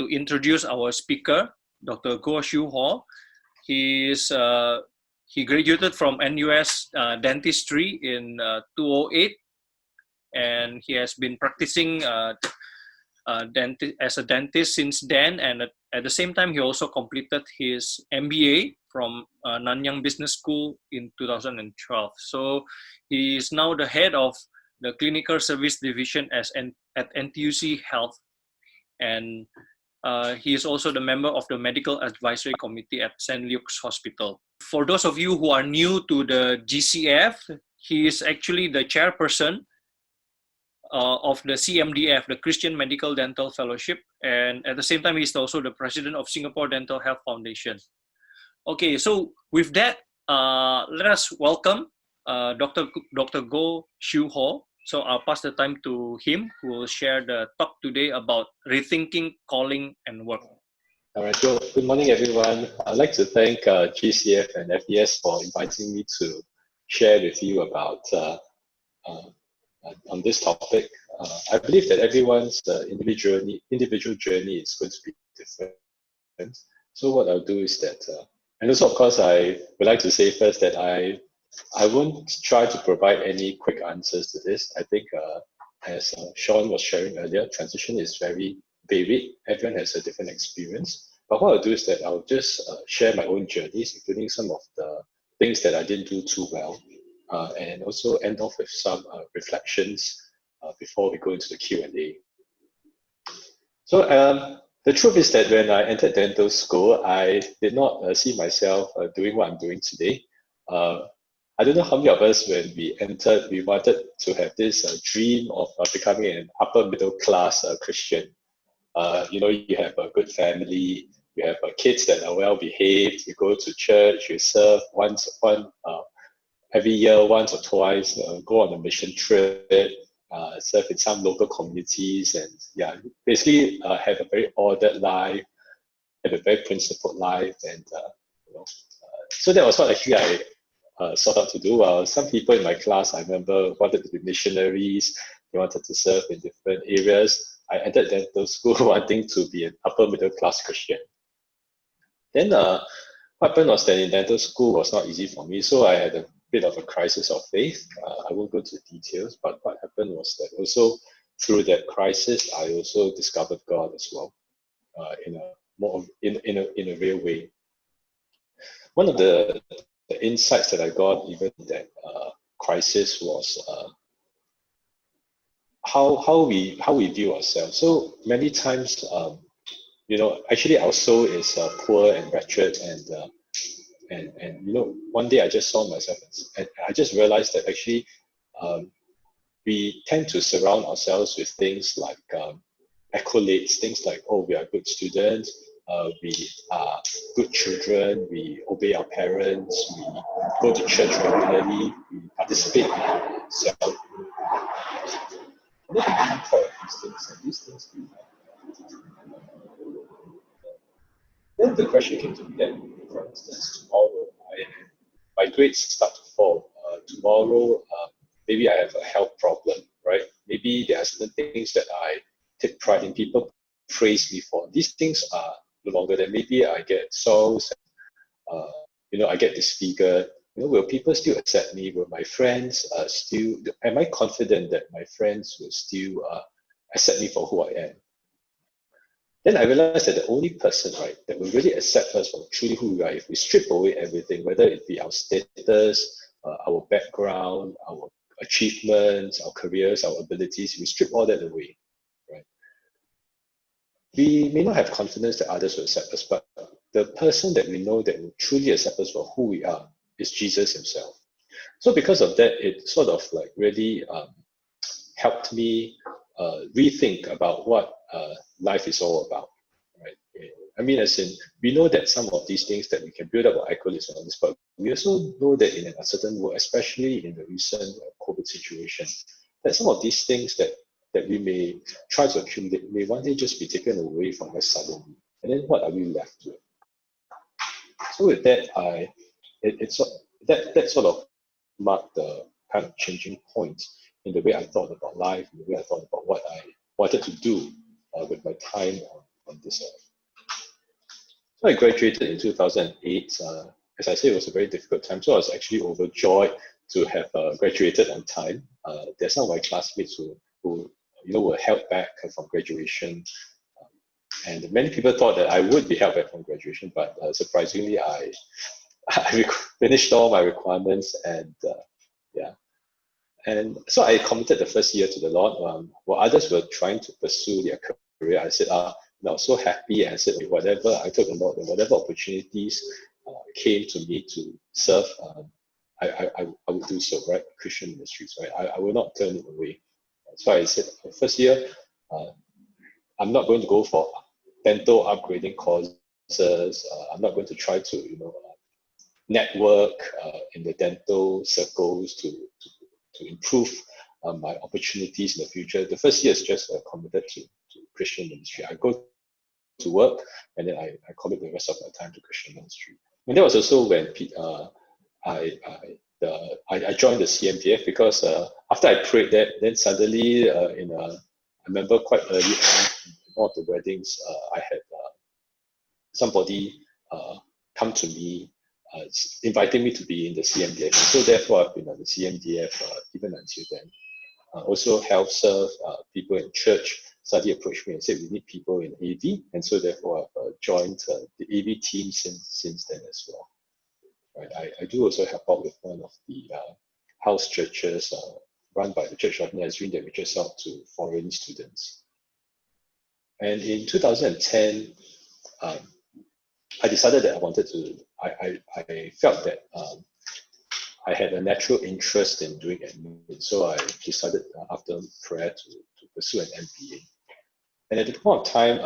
to introduce our speaker, Dr. Goh Siew Hor. He graduated from NUS dentistry in 2008, and he has been practicing as a dentist since then. And at the same time, he also completed his MBA from Nanyang Business School in 2012. So he is now the head of the Clinical Service Division at NTUC Health, and he is also the member of the Medical Advisory Committee at St. Luke's Hospital. For those of you who are new to the GCF, he is actually the chairperson of the CMDF, the Christian Medical Dental Fellowship, and at the same time, he's also the president of Singapore Dental Health Foundation. Okay, so with that, let us welcome Dr. Goh Siew Hor. So I'll pass the time to him, who will share the talk today about rethinking calling and work. All right, good morning, everyone. I'd like to thank GCF and FDS for inviting me to share with you about on this topic. I believe that everyone's individual journey is going to be different. So what I'll do is that, and also of course I would like to say first that I won't try to provide any quick answers to this. I think as Sean was sharing earlier, transition is very varied. Everyone has a different experience. But what I'll do is that I'll just share my own journeys, including some of the things that I didn't do too well, and also end off with some reflections before we go into the Q&A. So the truth is that when I entered dental school, I did not see myself doing what I'm doing today. I don't know how many of us, when we entered, we wanted to have this dream of becoming an upper middle class Christian. You have a good family, you have kids that are well behaved, you go to church, you serve every year, once or twice, go on a mission trip, serve in some local communities, and basically have a very ordered life, have a very principled life, and so that was what actually I sought out to do. Some people in my class, I remember, wanted to be missionaries. They wanted to serve in different areas. I entered dental school wanting to be an upper middle class Christian. Then what happened was that in dental school was not easy for me, so I had a bit of a crisis of faith. I won't go into details, but what happened was that also through that crisis, I also discovered God as well, in a real way. One of the insights that I got even in that crisis was how we view ourselves. So many times, actually our soul is poor and wretched, and one day I just saw myself, and I just realized that actually we tend to surround ourselves with things like accolades, things like, oh, we are good students, we are good children, we obey our parents, we go to church regularly, we participate in self. And then we become proud of these things, we then the question came to me that, for instance, tomorrow my grades start to fall. Tomorrow, maybe I have a health problem, right? Maybe there are certain things that I take pride in. People praise me for. These things are no longer there. Maybe I get sores, I get disfigured. Will people still accept me? Will my friends am I confident that my friends will still accept me for who I am? Then I realized that the only person, right, that will really accept us for truly who we are, if we strip away everything, whether it be our status, our background, our achievements, our careers, our abilities, we strip all that away, right? We may not have confidence that others will accept us, but the person that we know that will truly accept us for who we are is Jesus himself. So because of that, it sort of like really helped me rethink about what life is all about, right? I mean, as in, we know that some of these things that we can build up our accolades on this, but we also know that in an uncertain world, especially in the recent COVID situation, that some of these things that we may try to accumulate may one day just be taken away from us suddenly. And then what are we left with? So with that, that sort of marked the kind of changing point in the way I thought about life, in the way I thought about what I wanted to do with my time on this. So I graduated in 2008. As I said, it was a very difficult time. So I was actually overjoyed to have graduated on time. There's some of my classmates who were held back from graduation. And many people thought that I would be held back from graduation, but surprisingly, I finished all my requirements, and yeah. And so I committed the first year to the Lord. While others were trying to pursue their career, I said, I was so happy, and I said, whatever I took the Lord, and whatever opportunities came to me to serve, I would do so, right? Christian ministries, right? I will not turn it away. So I said, the first year, I'm not going to go for dental upgrading courses. I'm not going to try to, network in the dental circles to improve my opportunities in the future. The first year is just committed to Christian ministry. I go to work, and then I commit the rest of my time to Christian ministry. And that was also when I joined the CMDF, because after I prayed that, then suddenly I remember quite early on in one of the weddings, I had somebody come to me inviting me to be in the CMDF. And so therefore I've been on the CMDF even until then. Also help serve people in church. Somebody approached me and said we need people in AV, and so therefore I've joined the AV team since then as well. Right? I do also help out with one of the house churches run by the Church of Nazarene that reaches out to foreign students. And in 2010, I decided that I wanted to. I felt that I had a natural interest in doing admin, so I decided after prayer to pursue an MBA. And at the point of time,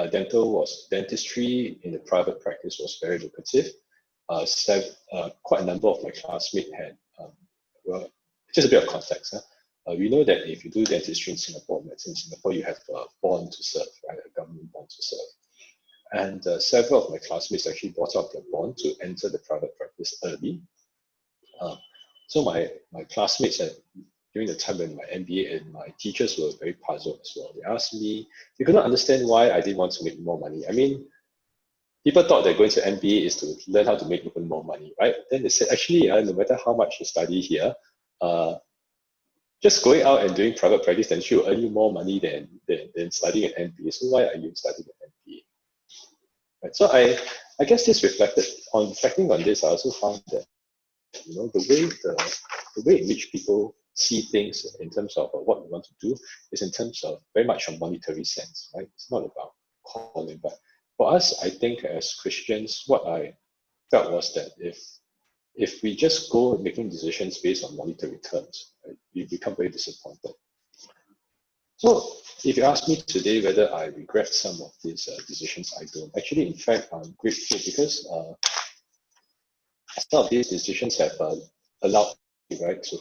dentistry in the private practice was very lucrative. Quite a number of my classmates had, well, just a bit of context. We know that if you do dentistry in Singapore, medicine in Singapore, you have a bond to serve, right? A government bond to serve. And several of my classmates actually bought out their bond to enter the private practice early. So my classmates during the time when my MBA and my teachers were very puzzled as well. They asked me, they could not understand why I didn't want to make more money. I mean, people thought that going to MBA is to learn how to make even more money, right? Then they said, actually, no matter how much you study here, just going out and doing private practice then you'll earn you more money than studying at MBA. So why are you studying at MBA? Right. So I guess this reflecting on this, I also found that the way in which people see things in terms of what we want to do is in terms of very much a monetary sense, right? It's not about calling, but for us, I think as Christians, what I felt was that if we just go making decisions based on monetary terms, right, we become very disappointed. So if you ask me today whether I regret some of these decisions, I don't. Actually, in fact, I'm grateful because some of these decisions have allowed me, right, to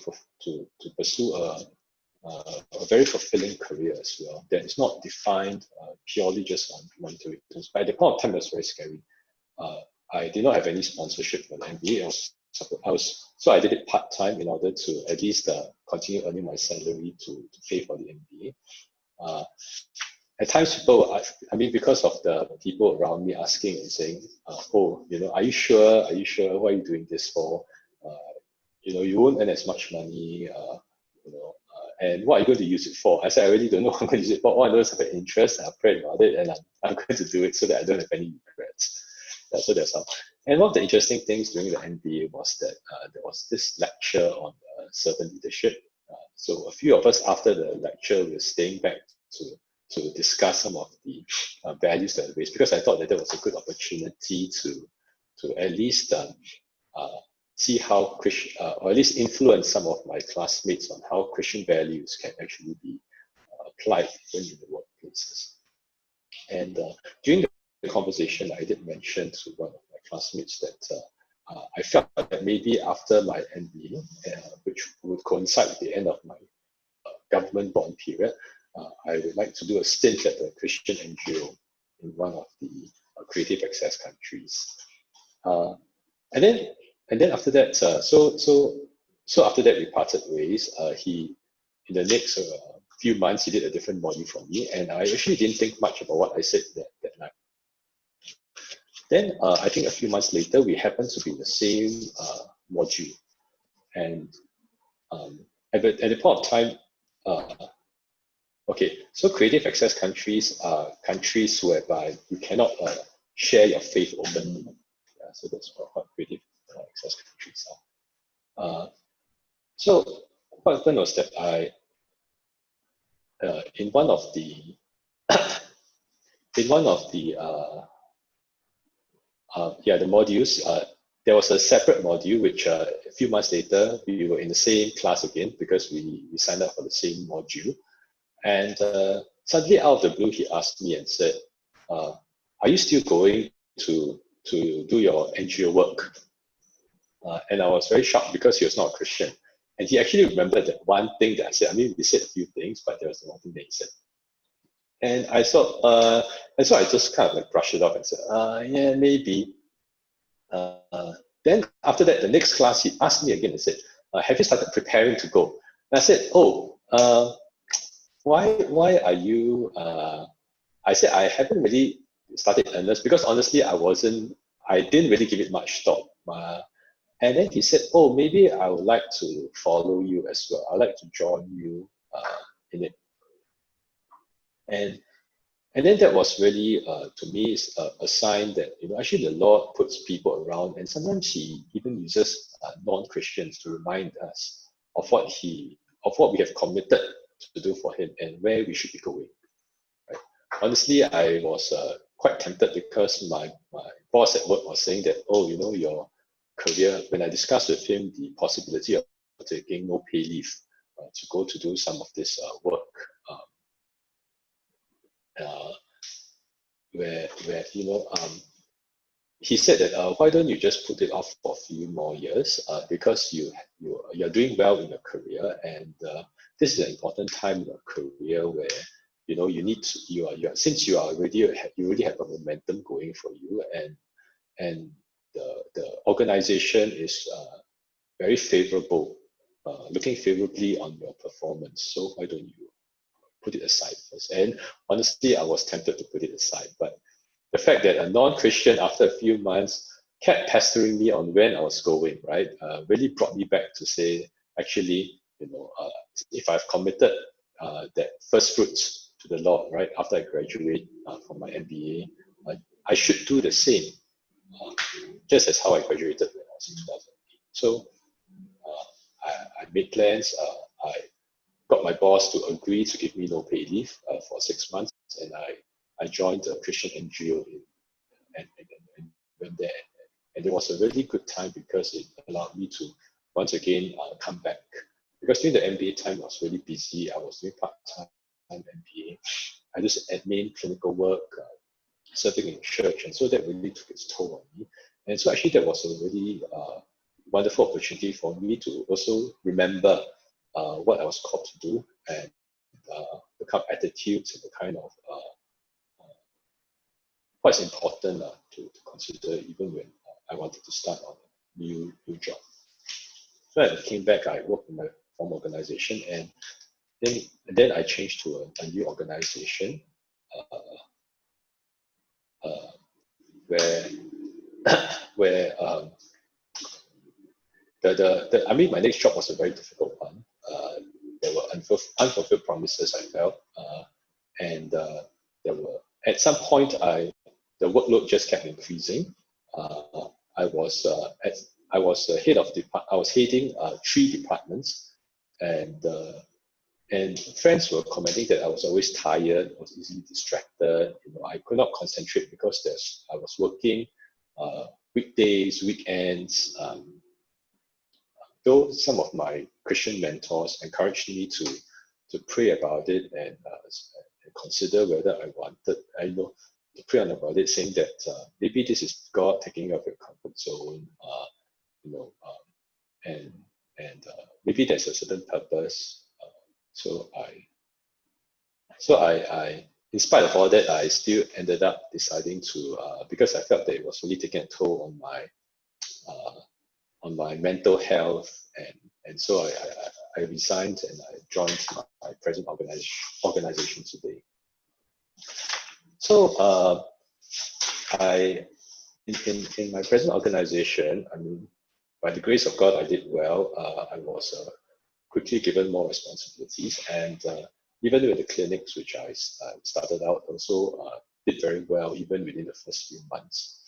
pursue a very fulfilling career as well that is not defined purely just on monetary terms. But at the point of time, it was very scary. I did not have any sponsorship for the MBA. So I did it part-time in order to at least continue earning my salary to pay for the MBA. At times people, because of the people around me asking and saying, are you sure? Are you sure? What are you doing this for? You won't earn as much money, and what are you going to use it for? I said, I really don't know what I'm going to use it for. All I know is I have an interest, I've prayed about it, and I'm going to do it so that I don't have any regrets. So that's how. And one of the interesting things during the MBA was that there was this lecture on servant leadership. So a few of us after the lecture were staying back to discuss some of the values that I raised, because I thought that was a good opportunity to at least see how Christian, or at least influence some of my classmates on how Christian values can actually be applied even in the workplaces. And during the conversation, I did mention to one of my classmates that I felt that maybe after my MBA, which would coincide with the end of my government bond period, I would like to do a stint at a Christian NGO in one of the creative access countries. And then after that, so after that we parted ways. In the next few months, he did a different module from me, and I actually didn't think much about what I said that night. Then I think a few months later, we happened to be in the same module. And at the point of time, okay, so creative access countries are countries whereby you cannot share your faith openly. Yeah, so that's what creative access countries are. So what happened was that in one of the the modules, there was a separate module which a few months later we were in the same class again because we signed up for the same module. And suddenly out of the blue, he asked me and said, "Are you still going to do your NGO work?" And I was very shocked because he was not a Christian. And he actually remembered that one thing that I said. I mean, we said a few things, but there was one thing that he said. And I thought, and so I just kind of like brushed it off and said, yeah, maybe. Then after that, the next class, he asked me again and said, have you started preparing to go? And I said, oh, why are you, I said, I haven't really started earnest because honestly, I didn't really give it much thought. And then he said, oh, maybe I would like to follow you as well. I'd like to join you in it. And then that was really, to me, a sign that, actually the Lord puts people around, and sometimes he even uses non-Christians to remind us of what we have committed to do for him and where we should be going. Right? Honestly, I was quite tempted because my boss at work was saying that, oh, your career, when I discussed with him the possibility of taking no pay leave to go to do some of this work, where he said that why don't you just put it off for a few more years because you're doing well in your career, and this is an important time in your career where you need to, since you already have a momentum going for you, and the organization is very favorable, looking favorably on your performance. So why don't you put it aside first? And honestly, I was tempted to put it aside, but the fact that a non-Christian after a few months kept pestering me on when I was going, right, really brought me back to say, actually, if I've committed that first fruits to the Lord, right, after I graduate from my MBA, I should do the same, just as how I graduated when I was in 2008. So I made plans. I got my boss to agree to give me no pay leave for 6 months, and I joined a Christian NGO and went there. And it was a really good time because it allowed me to once again come back. Because during the MBA time, I was really busy. I was doing part-time MBA. I did admin, clinical work, serving in church, and so that really took its toll on me. And so actually that was a really wonderful opportunity for me to also remember what I was called to do, and the kind of attitudes and the kind of what's important to consider even when I wanted to start on a new job. So I came back, I worked in my former organization, and then I changed to a new organization where where I mean, my next job was a very difficult one. There were unfulfilled promises, I felt, and there were at some point the workload just kept increasing. I was head of I was heading 3 departments, and friends were commenting that I was always tired, I was easily distracted. I could not concentrate because I was working weekdays, weekends. Though some of my Christian mentors encouraged me to pray about it and consider whether I wanted, to pray on about it, saying that maybe this is God taking you out of your comfort zone, and maybe there's a certain purpose. So I, in spite of all that, I still ended up deciding to, because I felt that it was really taking a toll on my mental health, and so I resigned and I joined my present organization today. So in my present organization, I mean, by the grace of God, I did well. I was quickly given more responsibilities, and even with the clinics, which I started out, also did very well, even within the first few months.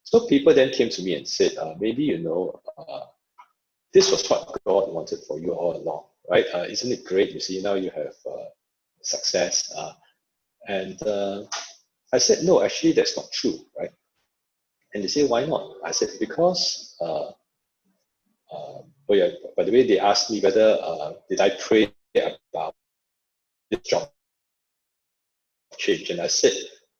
So people then came to me and said, maybe, this was what God wanted for you all along, right? Isn't it great? You see, now you have success. And I said, no, actually, that's not true, right? And they say, why not? I said, because, oh yeah, by the way, they asked me whether, did I pray about this job change? And I said,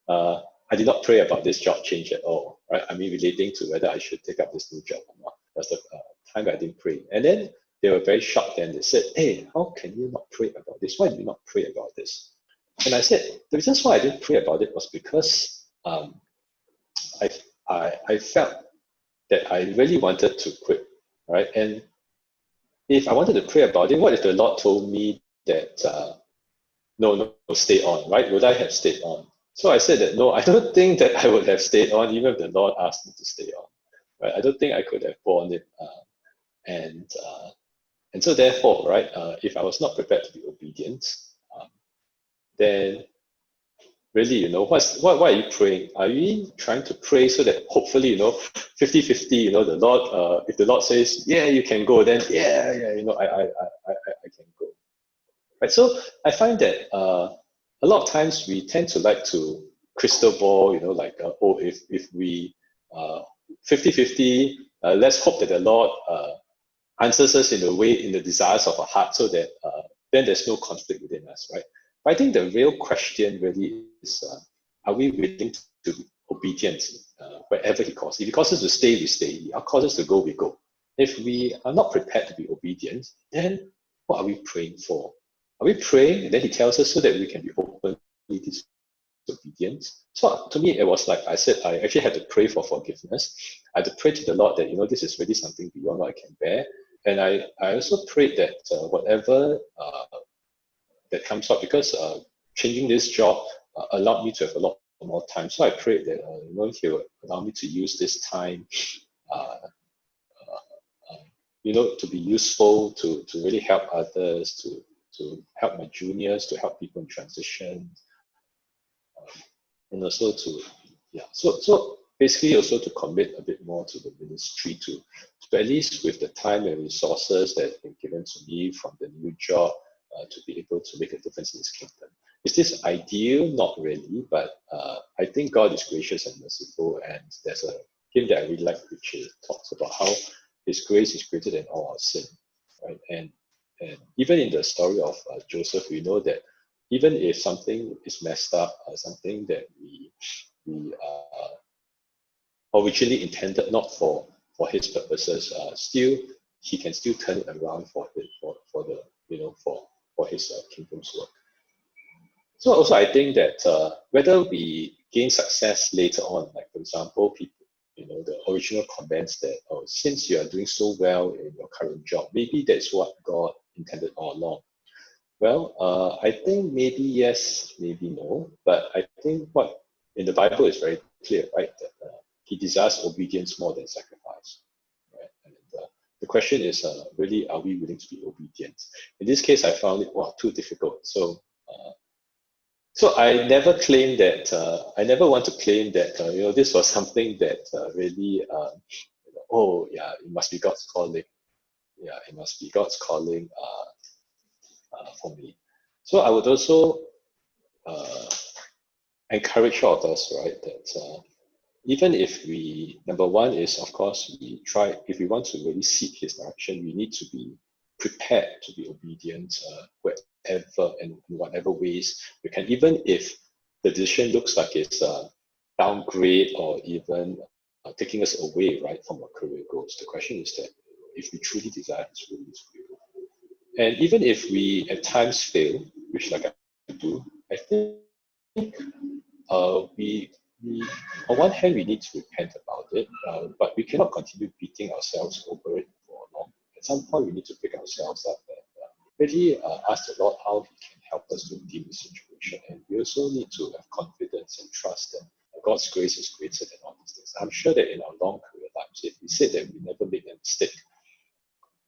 I did not pray about this job change at all, right? I mean, relating to whether I should take up this new job or not. That's the time I didn't pray. And then they were very shocked and they said, hey, how can you not pray about this? Why do you not pray about this? And I said, the reason why I didn't pray about it was because I felt that I really wanted to quit, right? And if I wanted to pray about it, what if the Lord told me that, no, stay on, right? Would I have stayed on? So I said that, no, I don't think that I would have stayed on, even if the Lord asked me to stay on, right? I don't think I could have borne it. And so therefore, right, if I was not prepared to be obedient, then really, what are you praying? Are you trying to pray so that hopefully, 50-50, the Lord, if the Lord says, yeah, you can go, then yeah, I can go. Right. So I find that a lot of times we tend to like to crystal ball, like, if we 50-50, let's hope that the Lord answers us in a way, in the desires of our heart, so that then there's no conflict within us, right? But I think the real question really is, are we willing to be obedient wherever He calls? If He calls us to stay, we stay. If He calls us to go, we go. If we are not prepared to be obedient, then what are we praying for? Are we praying and then He tells us so that we can be openly disobedient? So to me, it was like I said, I actually had to pray for forgiveness. I had to pray to the Lord that, this is really something beyond what I can bear. And I also prayed that whatever that comes up, because changing this job allowed me to have a lot more time. So I prayed that He would allow me to use this time, to be useful, to really help others, to help my juniors, to help people in transition, and also so basically also to commit a bit more to the ministry, to at least with the time and resources that have been given to me from the new job, to be able to make a difference in His kingdom. Is this ideal? Not really, but I think God is gracious and merciful, and there's a hymn that I really like, which talks about how His grace is greater than all our sin, right? And even in the story of Joseph, we know that even if something is messed up, something that we originally intended not for His purposes, still He can still turn it around for His kingdom's work. So also I think that whether we gain success later on, like for example, people, the original comments that, since you are doing so well in your current job, maybe that's what God intended all along. Well, I think maybe yes, maybe no, but I think what in the Bible is very clear, right? That He desires obedience more than sacrifice, right? And the question is, really, are we willing to be obedient? In this case, I found it too difficult. So I never claim that. I never want to claim that. This was something that really. Oh yeah, it must be God's calling. Yeah, it must be God's calling for me. So I would also encourage all of us, right, that even if we, number one is, of course, if we want to really seek His direction, we need to be prepared to be obedient wherever and in whatever ways we can, even if the decision looks like it's downgrade or even taking us away, right, from our career goals. The question is that if we truly desire His will, His will. And even if we at times fail, which like I do, I think we on one hand we need to repent about it, but we cannot continue beating ourselves over it for long. At some point we need to pick ourselves up and really ask the Lord how He can help us to redeem the situation. And we also need to have confidence and trust that God's grace is greater than all these things. I'm sure that in our long career lives, if we said that we never made a mistake,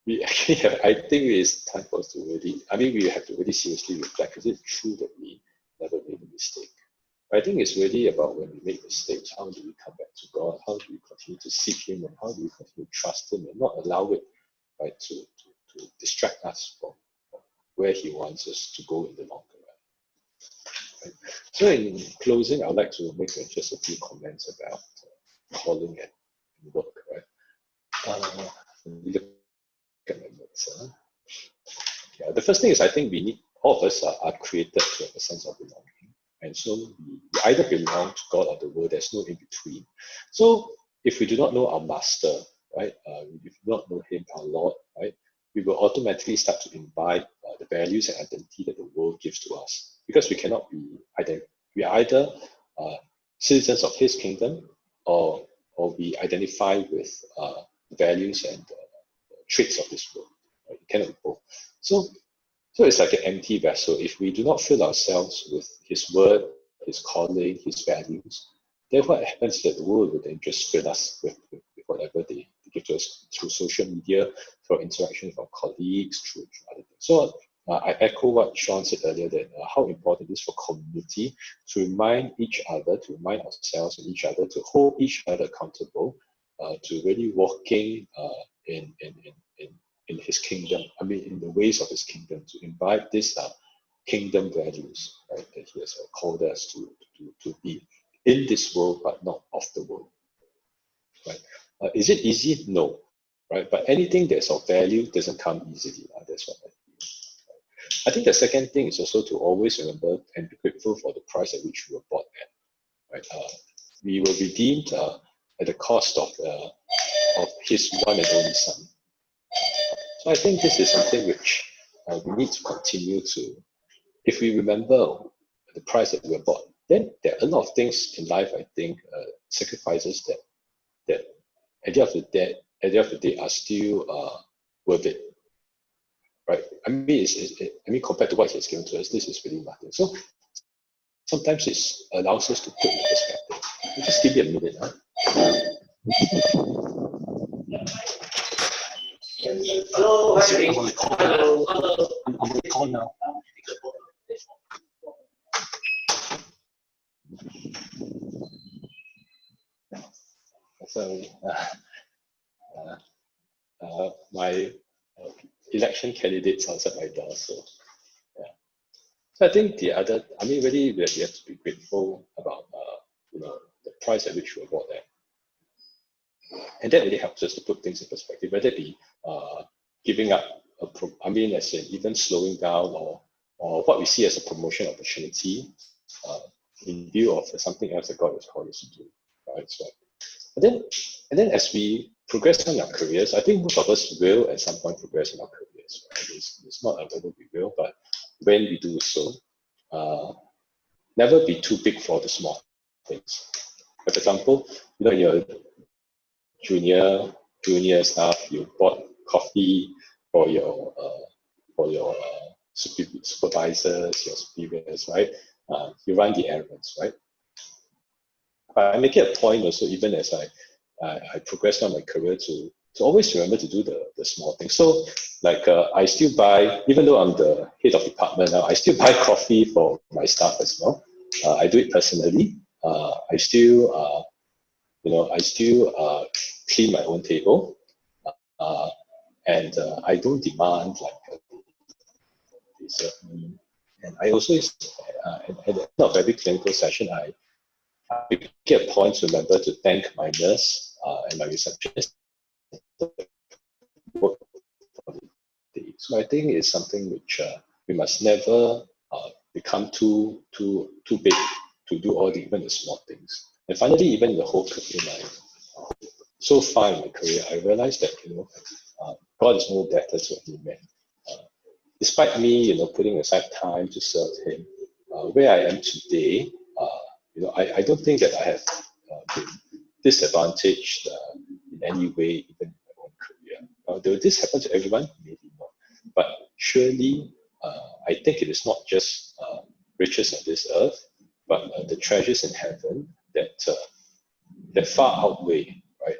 we actually have, I think it's time for us to really, we have to really seriously reflect, is it true that we never made a mistake? I think it's really about when we make mistakes, how do we come back to God? How do we continue to seek Him, and how do we continue to trust Him and not allow it, right, to distract us from where He wants us to go in the long run. Right? So in closing, I'd like to make just a few comments about calling and work. Right? Look at my notes. Yeah, the first thing is I think we need, all of us are created to have a sense of belonging. And so we either belong to God or the world, there's no in between. So if we do not know our master, right, we do not know Him, our Lord, right, we will automatically start to imbibe the values and identity that the world gives to us. Because we cannot be, we are either citizens of His kingdom, or we identify with the values and traits of this world. Right? We cannot be both. So it's like an empty vessel. If we do not fill ourselves with His word, His calling, His values, then what happens is that the world will then just fill us with whatever they give to us through social media, through interaction with our colleagues, through other things. So I echo what Sean said earlier, that how important it is for community to remind each other, to remind ourselves and each other, to hold each other accountable, to really walking in His kingdom, in the ways of His kingdom, to imbibe this kingdom values, right, that He has called us to be in this world, but not of the world. Right? Is it easy? No. Right? But anything that's of value doesn't come easily. That's what I feel. I think the second thing is also to always remember and be grateful for the price at which we were bought at. Right? We were redeemed at the cost of His one and only Son. So I think this is something which we need to continue to, if we remember the price that we were bought, then there are a lot of things in life, I think, sacrifices that at the end of the day are still worth it. Right? Compared to what He has given to us, this is really nothing. So sometimes it allows us to put in perspective. Just give me a minute. Hello, I'm on the call now. So my election candidates outside my door. So yeah. So I think really we have to be grateful about the price at which we were bought at. And that really helps us to put things in perspective, whether it be giving up, as in even slowing down, or what we see as a promotion opportunity in view of something else that God has called us to do. Right? So, and then as we progress in our careers, I think most of us will at some point progress in our careers. Right? It's not whether we will, but when we do so, never be too big for the small things. For example, when you're junior staff, you bought coffee for your supervisors, your superiors, right? You run the errands, right? But I make it a point also, even as I progress on my career, to always remember to do the small things. So like I still buy, even though I'm the head of department now, I still buy coffee for my staff as well. I do it personally. I still clean my own table, and I don't demand like they serve me. And I also, at the end of every clinical session, I get a point to remember to thank my nurse and my receptionist for the day. So I think it's something which we must never become too big to do even the small things. And finally, even in the whole career, so far in my career, I realized that God is no debtor to any man. Despite me, putting aside time to serve Him, where I am today, I don't think that I have been disadvantaged in any way, even in my own career. Will this happen to everyone? Maybe not. But surely, I think it is not just riches on this earth, but the treasures in heaven that that far outweigh, right?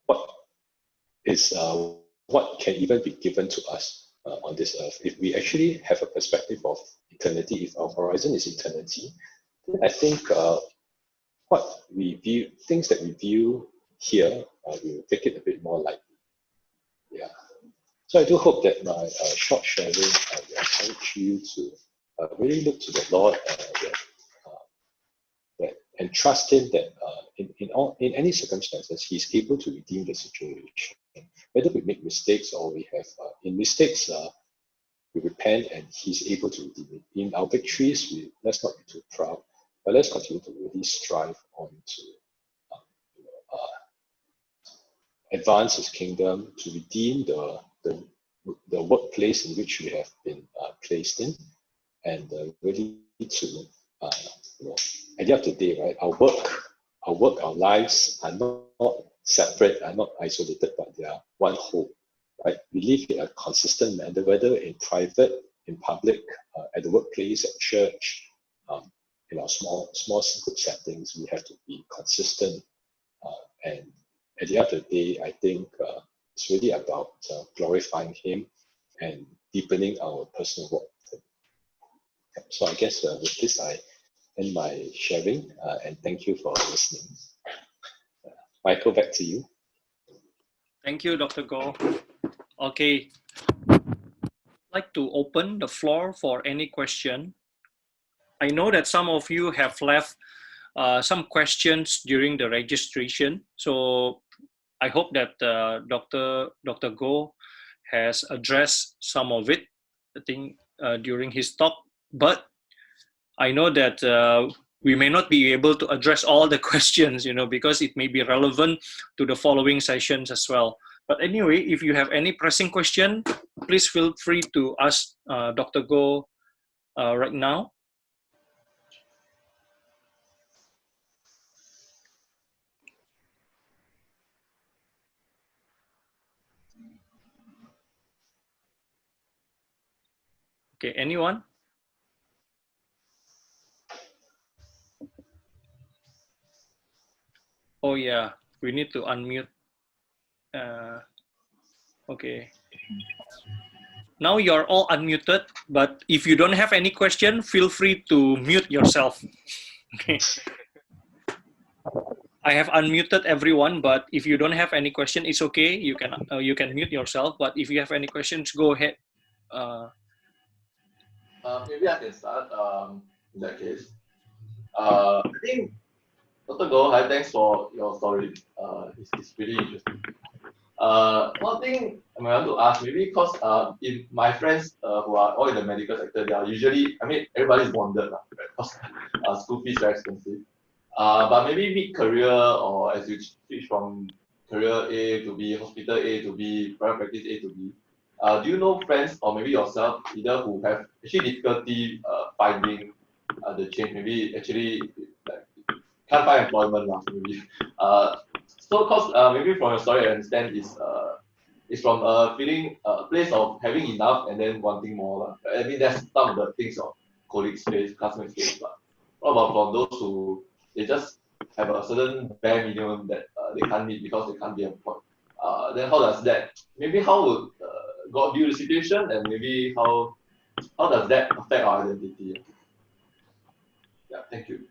What is what can even be given to us on this earth? If we actually have a perspective of eternity, if our horizon is eternity, I think what we view, things that we view here, we will take it a bit more lightly. Yeah. So I do hope that my short sharing will encourage you to really look to the Lord and trust Him that in any circumstances, He's able to redeem the situation. Whether we make mistakes or we have in mistakes, we repent and He's able to redeem it. In our victories, let's not be too proud, but let's continue to really strive on to advance His kingdom, to redeem the workplace in which we have been placed in, and really to at the end of the day, right? Our lives are not separate, are not isolated, but they are one whole, right? We live in a consistent manner, whether in private, in public, at the workplace, at church, in our small group settings. We have to be consistent, and at the end of the day, I think it's really about glorifying Him and deepening our personal walk with Him. So I guess with this, I end my sharing, and thank you for listening. Michael, back to you. Thank you, Dr. Goh. Okay, I'd like to open the floor for any question. I know that some of you have left some questions during the registration, so I hope that Dr. Goh has addressed some of it, I think, during his talk. But I know that we may not be able to address all the questions, because it may be relevant to the following sessions as well. But anyway, if you have any pressing question, please feel free to ask Dr. Goh right now. Okay, anyone? Oh yeah, we need to unmute. Okay. Now you're all unmuted, but if you don't have any question, feel free to mute yourself. Okay. I have unmuted everyone, but if you don't have any question, it's okay. You can mute yourself. But if you have any questions, go ahead. Maybe I can start in that case. I think Dr. Goh, hi, thanks for your story. It's pretty interesting. One thing I want to ask, maybe because in my friends who are all in the medical sector, they are usually, everybody's bonded, right? Because school fees are expensive. But maybe mid-career, or as you switch from career A to B, hospital A to B, private practice A to B, do you know friends or maybe yourself either who have actually difficulty finding the change? Maybe actually like can't find employment now, maybe. So cause maybe from your story I understand is from a feeling a place of having enough and then wanting more. I mean that's some of the things of colleagues face, classmates face. But what about for those who they just have a certain bare minimum that they can't meet because they can't be employed? Then how does that? Maybe how would God view the situation, and maybe how does that affect our identity? Yeah, thank you.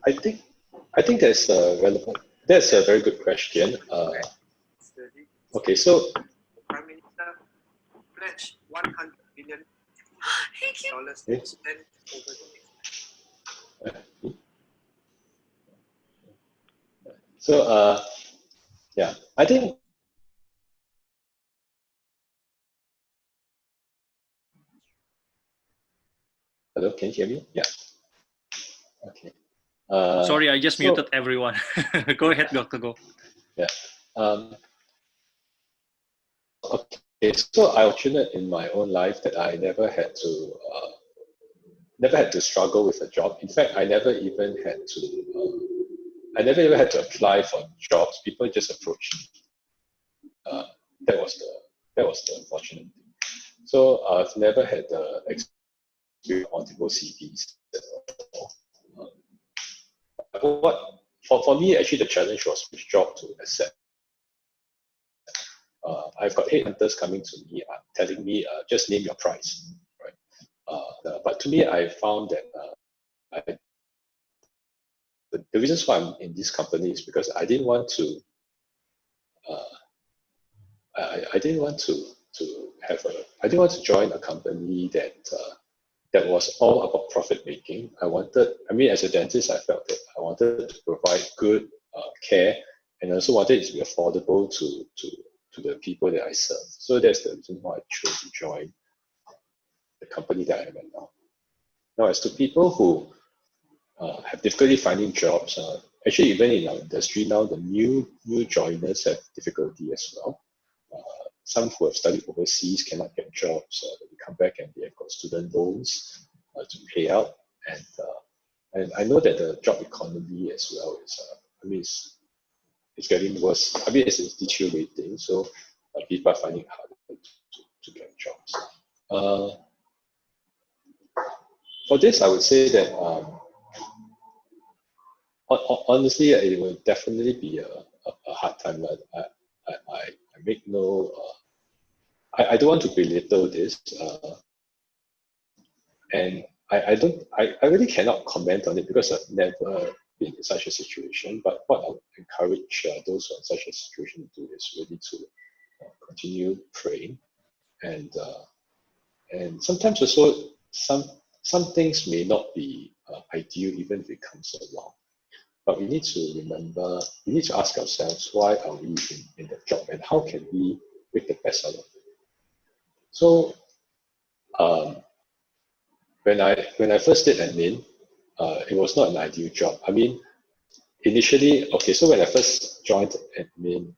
I think that's relevant. That's a very good question. Okay, so Prime Minister pledged $100 billion to spend over the next. So yeah, I think hello, can you hear me? Yeah. Okay. Sorry, I just muted everyone. Go ahead, Dr. Goh. Yeah. Okay, so I was fortunate in my own life that I never had to struggle with a job. In fact, I never even had to apply for jobs. People just approached me. That was the fortunate thing. So I've never had the experience of multiple CVs. what for me, actually, the challenge was which job to accept. I've got headhunters coming to me telling me, just name your price, right? But to me, I found that the reasons why I'm in this company is because I didn't want to. I didn't want I didn't want to join a company that was all about profit making. As a dentist, I felt that I wanted to provide good care, and also wanted it to be affordable to the people that I serve. So that's the reason why I chose to join the company that I am in now. Now, as to people who have difficulty finding jobs, actually even in our industry now, the new joiners have difficulty as well. Some who have studied overseas cannot get jobs. They come back and they have got student loans to pay out, and I know that the job economy as well is it's getting worse. It's deteriorating. So people are finding it harder to get jobs. For this, I would say that honestly, it will definitely be a hard time. I make no. I don't want to belittle this, and I really cannot comment on it because I've never been in such a situation. But what I would encourage those who are in such a situation to do is really to continue praying, and sometimes also some things may not be ideal even if it comes along. But we need to remember, we need to ask ourselves, why are we in that job and how can we make the best out of it? So when I first did admin, it was not an ideal job. Initially, so when I first joined admin,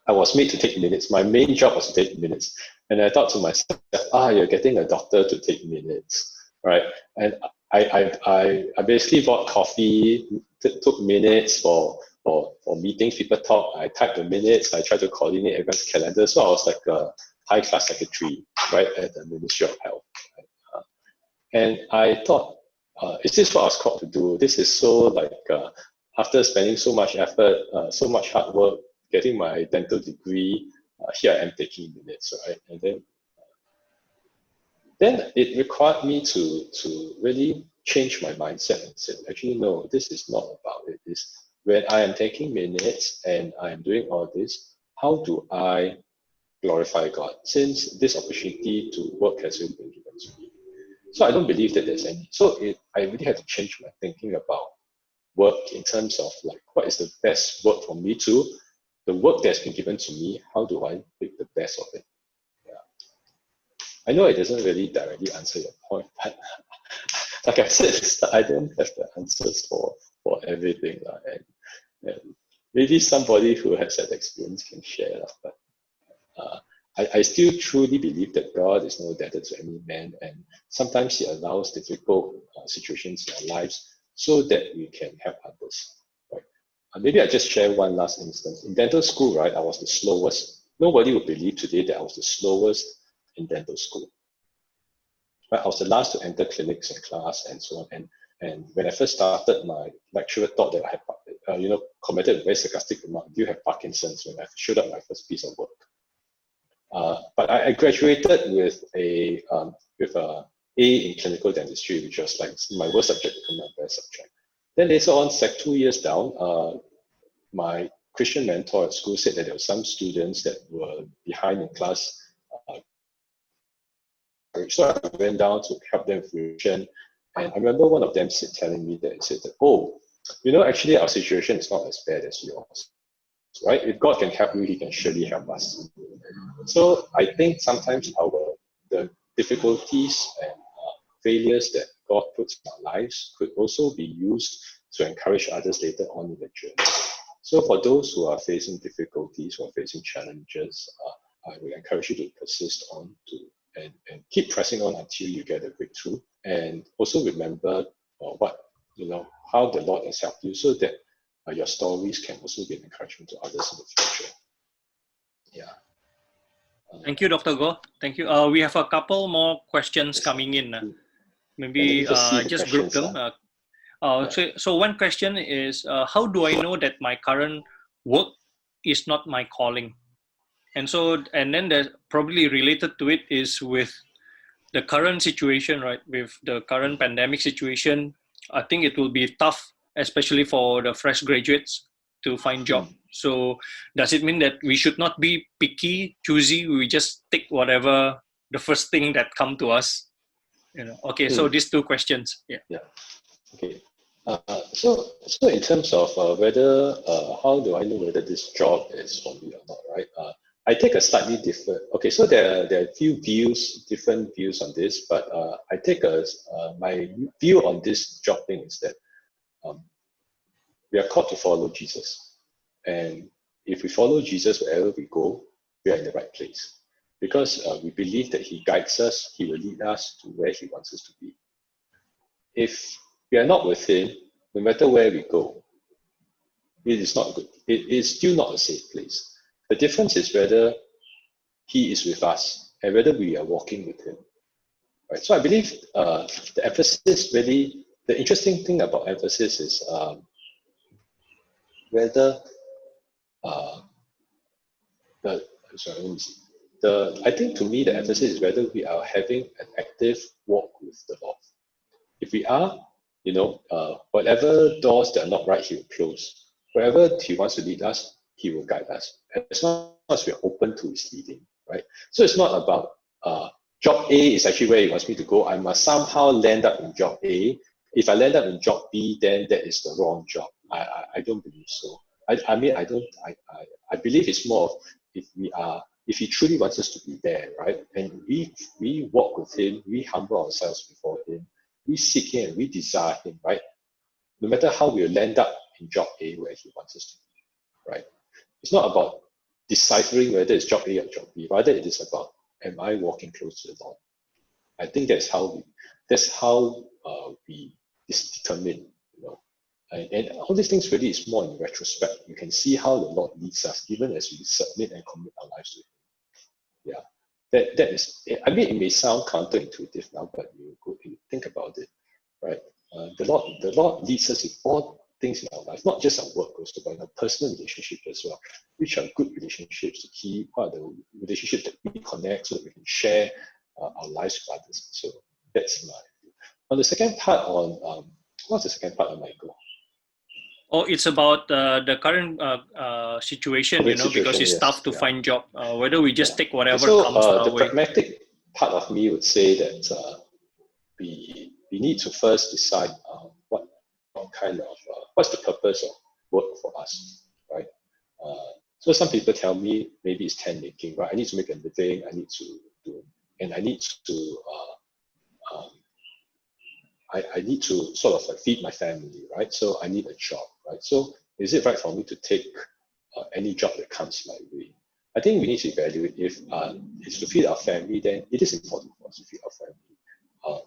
I was made to take minutes. My main job was to take minutes. And I thought to myself, you're getting a doctor to take minutes, right? And I basically bought coffee, took minutes for meetings, people talk, I typed the minutes, I tried to coordinate everyone's calendar. So I was like a high-class secretary, right, at the Ministry of Health. And I thought, is this what I was called to do? This is so after spending so much effort, so much hard work, getting my dental degree, here I am taking minutes, right? And then it required me to really change my mindset and say, actually, no, this is not about it. It's when I am taking minutes and I am doing all this, how do I glorify God? Since this opportunity to work has really been given to me. So I don't believe that there's any. So I really had to change my thinking about work in terms of what is the best work for me to the work that's been given to me, how do I make the best of it? Yeah. I know it doesn't really directly answer your point, but like I said, I don't have the answers for everything. And maybe somebody who has that experience can share. But I still truly believe that God is no debtor to any man, and sometimes He allows difficult situations in our lives so that we can help others. Maybe I just share one last instance. In dental school, right, I was the slowest. Nobody would believe today that I was the slowest in dental school. Right? I was the last to enter clinics and class and so on. And when I first started, my lecturer thought that I had, commented a very sarcastic remark, "Do you have Parkinson's?" when I showed up my first piece of work. But I graduated with a A in clinical dentistry, which was my worst subject became my best subject. Then later on, 2 years down, my Christian mentor at school said that there were some students that were behind in class. So I went down to help them with revision. And I remember one of them telling me that, actually our situation is not as bad as yours, right? If God can help you, He can surely help us. So I think sometimes the difficulties and failures that God puts in our lives could also be used to encourage others later on in the journey. So for those who are facing difficulties, who are facing challenges, I would encourage you to persist on and keep pressing on until you get a breakthrough. And also remember how the Lord has helped you, so that your stories can also be an encouragement to others in the future. Yeah. Thank you, Dr. Goh. Thank you. We have a couple more questions coming in. Maybe just group them. So one question is, how do I know that my current work is not my calling? And then there's probably related to it is with the current situation, right? With the current pandemic situation, I think it will be tough, especially for the fresh graduates to find job. So does it mean that we should not be picky, choosy? We just take whatever the first thing that come to us, Okay, so these two questions. Yeah. Okay. So in terms of whether how do I know whether this job is for me or not, right? I take a slightly different. Okay, so there are a few different views on this, but I take my view on this job thing is that um, we are called to follow Jesus, and if we follow Jesus wherever we go, we are in the right place because we believe that He guides us, He will lead us to where He wants us to be. If we are not with Him, no matter where we go, it is not good. It is still not a safe place. The difference is whether He is with us and whether we are walking with Him. Right. So I believe the emphasis really, the interesting thing about emphasis is whether I think to me the emphasis is whether we are having an active walk with the Lord. If we are, whatever doors that are not right, He will close. Wherever He wants to lead us, He will guide us. As long as we are open to His leading, right? So it's not about job A is actually where He wants me to go. I must somehow land up in job A. If I land up in job B, then that is the wrong job. I don't believe so. I believe it's more of if He truly wants us to be there, right? And we walk with Him, we humble ourselves before Him, we seek Him and we desire Him, right? No matter how we land up in job A where He wants us to be, right? It's not about deciphering whether it's job A or job B. Rather, it is about, am I walking close to the Lord? I think that's how we determine, and all these things really is more in retrospect. You can see how the Lord leads us, even as we submit and commit our lives to Him. Yeah, that is. I mean, it may sound counterintuitive now, but you think about it, right? The Lord leads us in all things in our life, not just our work, also, but in our personal relationships as well. Which are good relationships to keep? What are the relationships that we connect so that we can share our lives with others? So that's my view. On the second part, what's the second part of my goal? It's about the current situation, because it's tough to find job. Whether we just take whatever comes our the way. pragmatic part of me would say that we need to first decide what kind of what's the purpose of work for us, right? So some people tell me maybe it's tent making, right? I need to make a living. I need to do, and I need to I need to sort of like feed my family, right? So I need a job, right? So is it right for me to take any job that comes my way? I think we need to evaluate if it's to feed our family, then it is important for us to feed our family.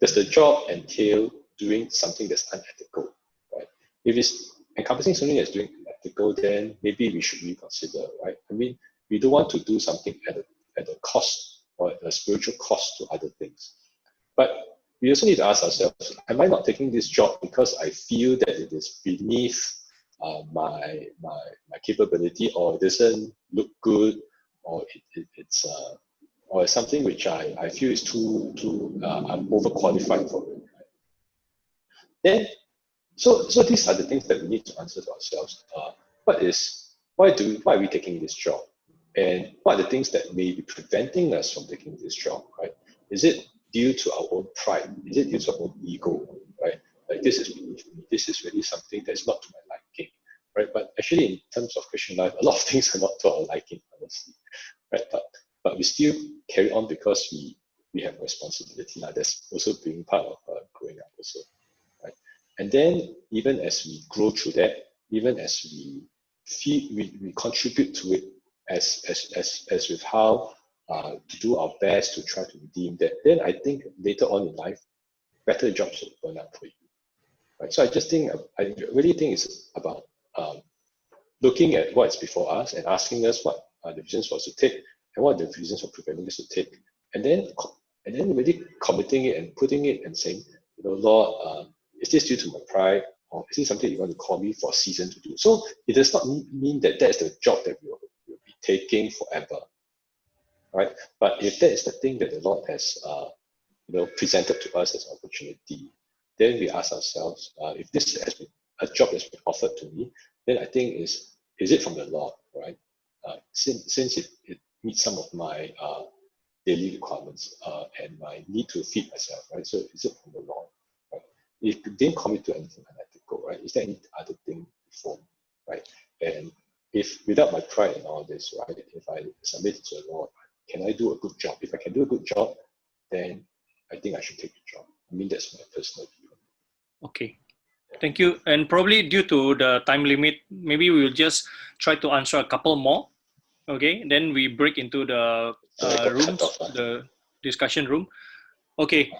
Does the job entail doing something that's unethical, right? If it's encompassing something that's doing unethical, then maybe we should reconsider, right? I mean, we don't want to do something at a cost or a spiritual cost to other things. But we also need to ask ourselves, am I not taking this job because I feel that it is beneath my capability, or it doesn't look good, or it's or something which I feel is too I'm overqualified for it. Right? Then, so these are the things that we need to answer to ourselves. Why are we taking this job, and what are the things that may be preventing us from taking this job? Right? Is it due to our own pride? Is it due to our own ego? Right? Like this is really something that's not to my liking. Right? But actually, in terms of Christian life, a lot of things are not to our liking, honestly. Right? But we still carry on because we have responsibility. Now that's also being part of growing up also, right? And then even as we grow through that, even as we contribute to it as with how to do our best to try to redeem that, then I think later on in life, better jobs will open up for you, right? So I really think it's about looking at what's before us and asking us what are the reasons for us to take, and what are the reasons for preventing us to take, and then really committing it and putting it and saying, Lord, is this due to my pride, or is this something you want to call me for a season to do? So it does not mean that that's the job that we'll be taking forever, right? But if that is the thing that the Lord has presented to us as an opportunity, then we ask ourselves, if this has been a job that's been offered to me, then I think is it from the Lord, right? Since it meets some of my daily requirements and my need to feed myself, right? So is it from the Lord, right? If you didn't commit to anything unethical, right? Is there any other thing before, right? And if without my pride and all this, right? If I submit it to the Lord, can I do a good job? If I can do a good job, then I think I should take the job. I mean, that's my personal view. Okay. Thank you. And probably due to the time limit, maybe we will just try to answer a couple more. Okay. Then we break into the rooms, the discussion room. Okay.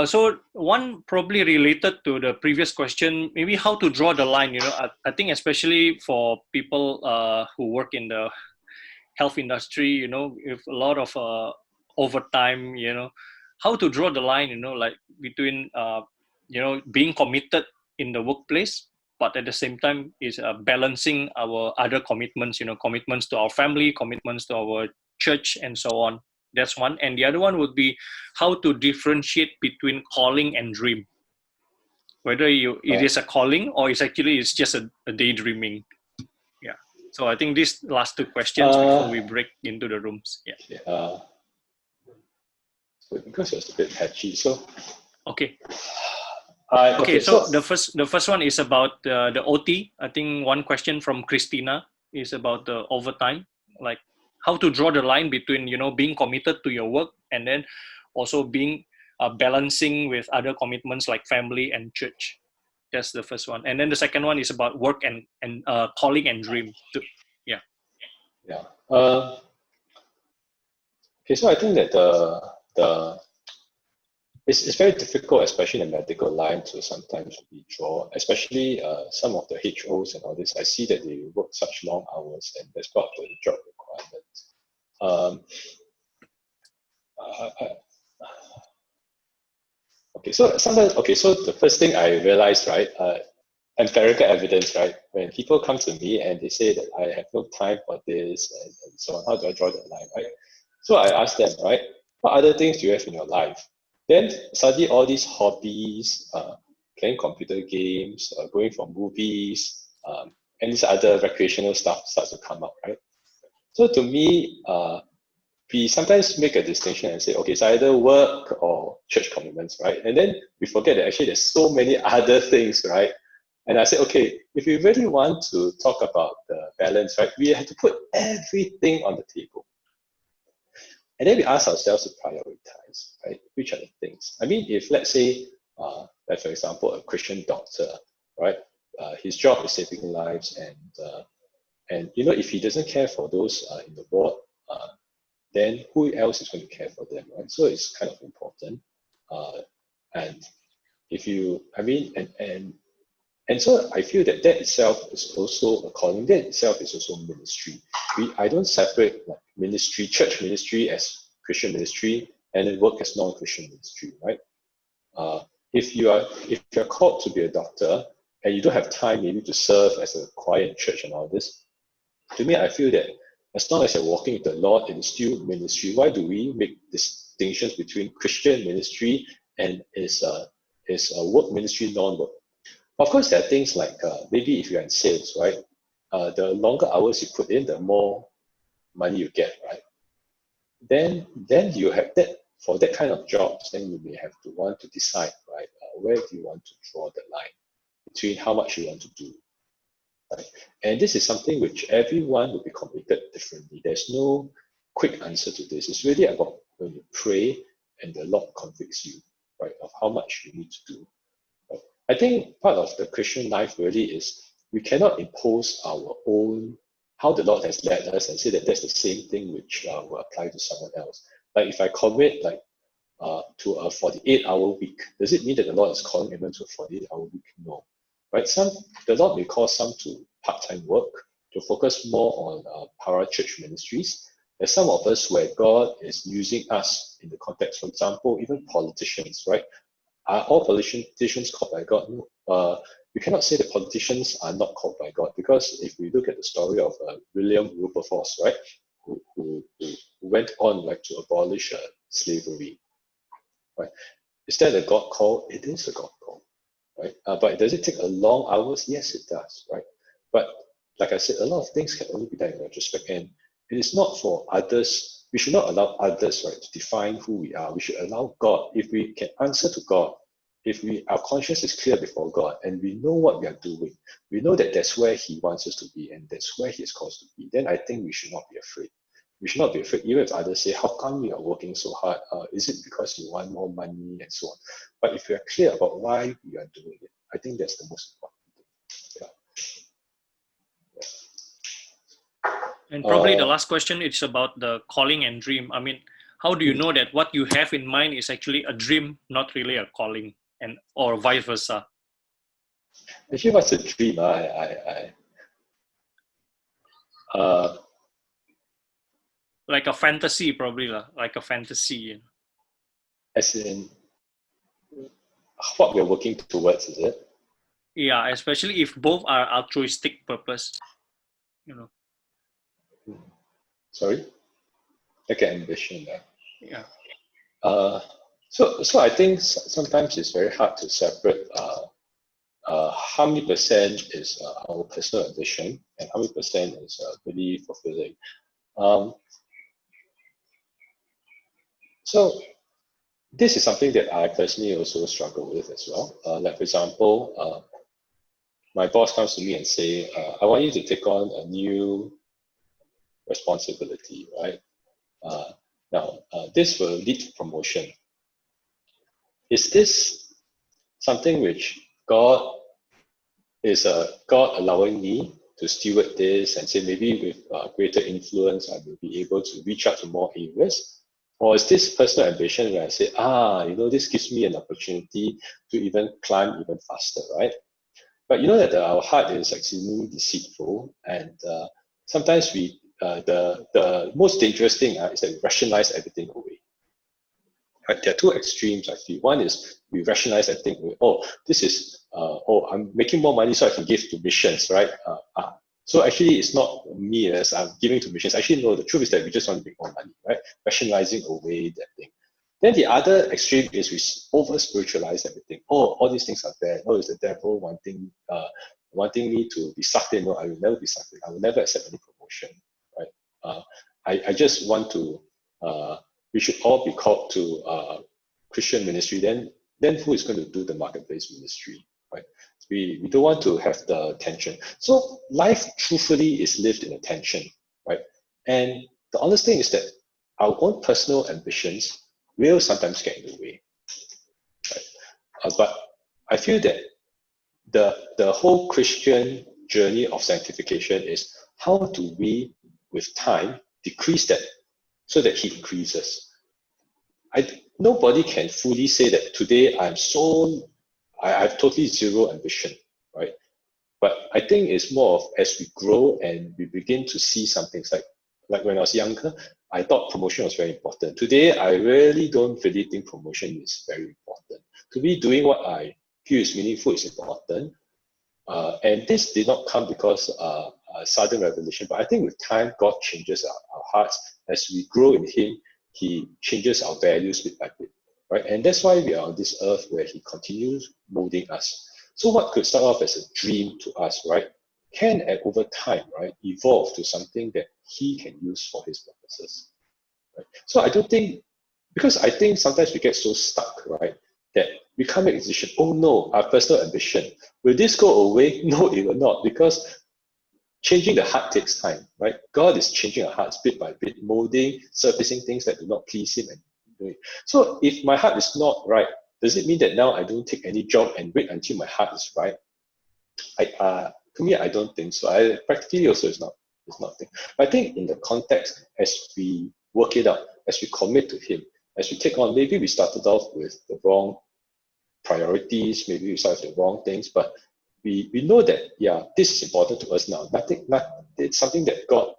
So one probably related to the previous question, maybe how to draw the line. I think especially for people who work in the health industry, with a lot of overtime, how to draw the line, like between being committed in the workplace, but at the same time is balancing our other commitments, commitments to our family, commitments to our church, and so on. That's one. And the other one would be how to differentiate between calling and dream. Whether it is a calling or it's just a daydreaming. Yeah. So I think these last two questions before we break into the rooms. Yeah. So because it's a bit patchy, so. Okay. Okay. So the first one is about the OT. I think one question from Christina is about the overtime, like how to draw the line between being committed to your work and then also being balancing with other commitments like family and church. That's the first one, and then the second one is about work and calling and dream. Yeah. Yeah. Okay. So I think that it's very difficult, especially in the medical line, to sometimes withdraw, especially some of the HOs and all this. I see that they work such long hours, and that's part of the job requirement. Okay, so sometimes, so the first thing I realized, right, empirical evidence, right, when people come to me and they say that I have no time for this and so on, how do I draw the line, right? So I ask them, right, what other things do you have in your life? Then suddenly all these hobbies, playing computer games, going for movies, and this other recreational stuff starts to come up, right? So to me, we sometimes make a distinction and say, okay, it's either work or church commitments, right? And then we forget that actually there's so many other things, right? And I say, okay, if we really want to talk about the balance, right, we have to put everything on the table. And then we ask ourselves to prioritize, right? Which are the things? I mean, if let's say, like for example, a Christian doctor, right? His job is saving lives, and if he doesn't care for those in the ward, then who else is going to care for them, right? So it's kind of important. And if you, I mean, and so I feel that itself is also a calling. That itself is also ministry. I don't separate like ministry, church ministry as Christian ministry, and then work as non-Christian ministry, right? If you're called to be a doctor and you don't have time maybe to serve as a choir in church and all this, to me I feel that as long as you're walking with the Lord, it is still ministry. Why do we make distinctions between Christian ministry and is work ministry, non-work? Of course, there are things like maybe if you're in sales, right? The longer hours you put in, the more money you get, right? Then you have that for that kind of jobs. Then you may have to want to decide, right? Where do you want to draw the line between how much you want to do, right? And this is something which everyone will be committed differently. There's no quick answer to this. It's really about when you pray and the Lord convicts you, right, of how much you need to do. Right? I think part of the Christian life really is we cannot impose our own, how the Lord has led us and say that that's the same thing which will apply to someone else. Like if I commit like to a 48-hour week, does it mean that the Lord is calling everyone to a 48-hour week? No. Right? The Lord may call some to part-time work to focus more on para church ministries. There's some of us where God is using us in the context, for example, even politicians, right? are all politicians called by God? No. You cannot say the politicians are not called by God, because if we look at the story of William Wilberforce, right, who went on like to abolish slavery, right? Is that a God call? It is a God call, right? But does it take a long hours? Yes, it does, right? But like I said, a lot of things can only be done in retrospect, and it is not for others. We should not allow others, right, to define who we are. We should allow God. If we can answer to God, if our conscience is clear before God, and we know what we are doing, we know that that's where He wants us to be, and that's where He has caused us to be, then I think we should not be afraid. We should not be afraid, even if others say, how come you are working so hard? Is it because you want more money and so on? But if we are clear about why we are doing it, I think that's the most important thing. Yeah. And probably the last question is about the calling and dream. I mean, how do you know that what you have in mind is actually a dream, not really a calling, or vice versa? Actually, what's a dream? Like a fantasy, probably like a fantasy. As in, what we're working towards, is it? Yeah, especially if both are altruistic purpose, Sorry? Like an ambition. Yeah. So I think sometimes it's very hard to separate how many percent is our personal ambition and how many percent is really fulfilling. So this is something that I personally also struggle with as well. Like for example, my boss comes to me and say, I want you to take on a new responsibility, right? Now, this will lead to promotion. Is this something which God allowing me to steward this and say maybe with greater influence I will be able to reach out to more areas? Or is this personal ambition where I say, this gives me an opportunity to even climb even faster, right? But you know that our heart is extremely deceitful, and sometimes the most dangerous thing is that we rationalize everything away. Right? There are two extremes, I feel. One is we rationalize and think, this is, I'm making more money so I can give to missions, right? So actually, it's not me as I'm giving to missions. Actually, no, the truth is that we just want to make more money, right? Rationalizing away that thing. Then the other extreme is we over spiritualize everything. All these things are bad. It's the devil wanting me to be sucked in. No, I will never be sucked in. I will never accept any promotion, right? I just want to. We should all be called to Christian ministry. Then who is going to do the marketplace ministry, right? We don't want to have the tension. So life truthfully is lived in a tension, right? And the honest thing is that our own personal ambitions will sometimes get in the way, right? But I feel that the whole Christian journey of sanctification is how do we, with time, decrease that so that He increases. Nobody can fully say that today I have totally zero ambition, right? But I think it's more of as we grow and we begin to see some things like when I was younger, I thought promotion was very important. Today, I really don't really think promotion is very important. To me, doing what I feel is meaningful is important. And this did not come because a sudden revelation, but I think with time, God changes our hearts. As we grow in Him, He changes our values bit by bit, right? And that's why we are on this earth where He continues molding us. So what could start off as a dream to us, right, can over time, right, evolve to something that He can use for His purposes. Right? So I don't think, because I think sometimes we get so stuck, right, that we can't make a decision. Oh no, our personal ambition. Will this go away? No, it will not, because changing the heart takes time, right? God is changing our hearts bit by bit, molding, surfacing things that do not please Him and doing. So if my heart is not right, does it mean that now I don't take any job and wait until my heart is right? To me, I don't think so. Practically also it's not thing. But I think in the context, as we work it out, as we commit to Him, as we take on, maybe we started off with the wrong priorities, maybe we started with the wrong things, but we know that, this is important to us now. It's something that God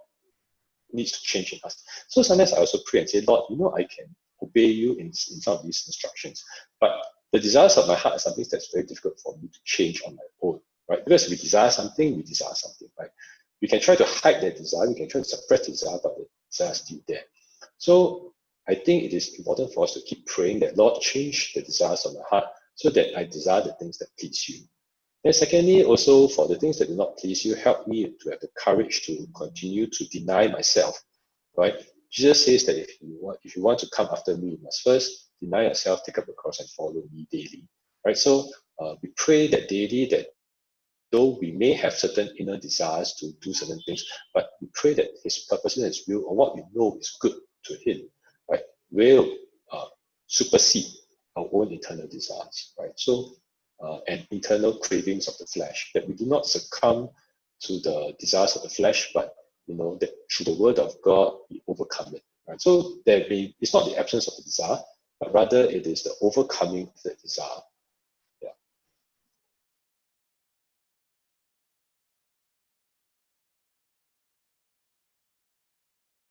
needs to change in us. So sometimes I also pray and say, Lord, I can obey you in some of these instructions, but the desires of my heart are something that's very difficult for me to change on my own, right? Because we desire something, right? We can try to hide that desire, we can try to suppress the desire, but the desire is still there. So I think it is important for us to keep praying that Lord, change the desires of my heart so that I desire the things that please you. Then secondly, also for the things that do not please you, help me to have the courage to continue to deny myself, right? Jesus says that if you want to come after me, you must first deny yourself, take up the cross and follow me daily, right? So we pray that daily, that though we may have certain inner desires to do certain things, but we pray that his purpose and his will, or what we know is good to him, right, will supersede our own internal desires, right? So, and internal cravings of the flesh, that we do not succumb to the desires of the flesh, but that through the word of God, we overcome it, right? So it's not the absence of the desire, but rather it is the overcoming of the desire.